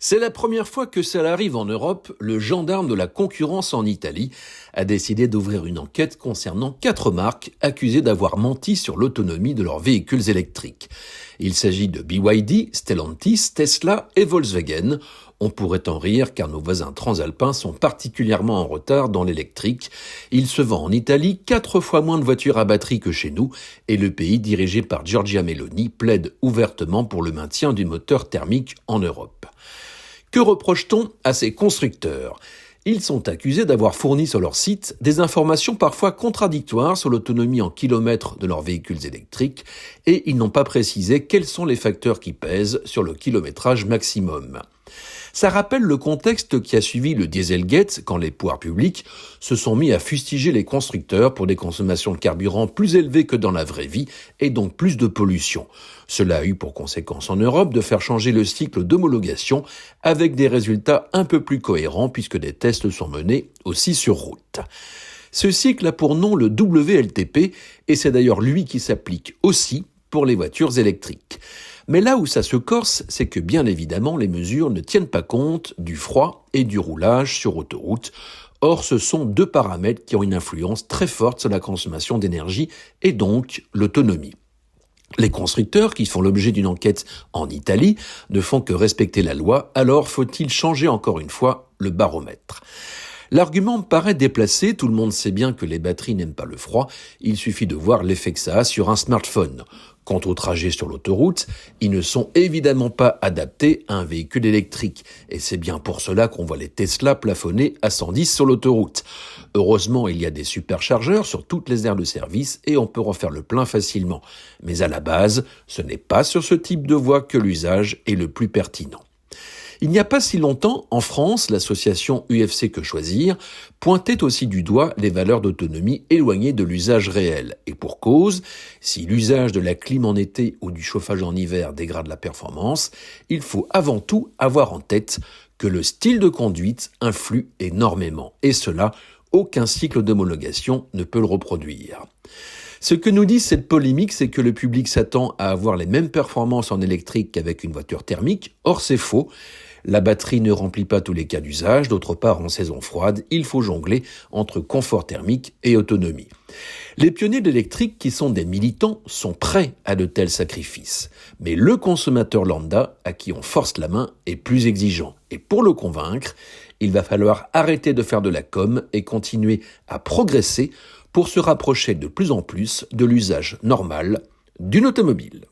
C'est la première fois que ça arrive en Europe. Le gendarme de la concurrence en Italie a décidé d'ouvrir une enquête concernant 4 marques accusées d'avoir menti sur l'autonomie de leurs véhicules électriques. Il s'agit de BYD, Stellantis, Tesla et Volkswagen. On pourrait en rire car nos voisins transalpins sont particulièrement en retard dans l'électrique. Il se vend en Italie 4 fois moins de voitures à batterie que chez nous et le pays dirigé par Giorgia Meloni plaide ouvertement pour le maintien du moteur thermique en Europe. Que reproche-t-on à ces constructeurs ? Ils sont accusés d'avoir fourni sur leur site des informations parfois contradictoires sur l'autonomie en kilomètres de leurs véhicules électriques et ils n'ont pas précisé quels sont les facteurs qui pèsent sur le kilométrage maximum. Ça rappelle le contexte qui a suivi le Dieselgate quand les pouvoirs publics se sont mis à fustiger les constructeurs pour des consommations de carburant plus élevées que dans la vraie vie et donc plus de pollution. Cela a eu pour conséquence en Europe de faire changer le cycle d'homologation avec des résultats un peu plus cohérents puisque des tests sont menés aussi sur route. Ce cycle a pour nom le WLTP et c'est d'ailleurs lui qui s'applique aussi pour les voitures électriques. Mais là où ça se corse, c'est que bien évidemment les mesures ne tiennent pas compte du froid et du roulage sur autoroute. Or, ce sont 2 paramètres qui ont une influence très forte sur la consommation d'énergie et donc l'autonomie. Les constructeurs, qui font l'objet d'une enquête en Italie, ne font que respecter la loi, alors faut-il changer encore une fois le baromètre ? L'argument me paraît déplacé, tout le monde sait bien que les batteries n'aiment pas le froid, il suffit de voir l'effet que ça a sur un smartphone. Quant aux trajets sur l'autoroute, ils ne sont évidemment pas adaptés à un véhicule électrique. Et c'est bien pour cela qu'on voit les Tesla plafonner à 110 sur l'autoroute. Heureusement, il y a des superchargeurs sur toutes les aires de service et on peut refaire le plein facilement. Mais à la base, ce n'est pas sur ce type de voie que l'usage est le plus pertinent. Il n'y a pas si longtemps, en France, l'association UFC Que Choisir pointait aussi du doigt les valeurs d'autonomie éloignées de l'usage réel. Et pour cause, si l'usage de la clim en été ou du chauffage en hiver dégrade la performance, il faut avant tout avoir en tête que le style de conduite influe énormément. Et cela, aucun cycle d'homologation ne peut le reproduire. Ce que nous dit cette polémique, c'est que le public s'attend à avoir les mêmes performances en électrique qu'avec une voiture thermique. Or, c'est faux. La batterie ne remplit pas tous les cas d'usage. D'autre part, en saison froide, il faut jongler entre confort thermique et autonomie. Les pionniers de l'électrique, qui sont des militants, sont prêts à de tels sacrifices. Mais le consommateur lambda, à qui on force la main, est plus exigeant. Et pour le convaincre, il va falloir arrêter de faire de la com et continuer à progresser pour se rapprocher de plus en plus de l'usage normal d'une automobile.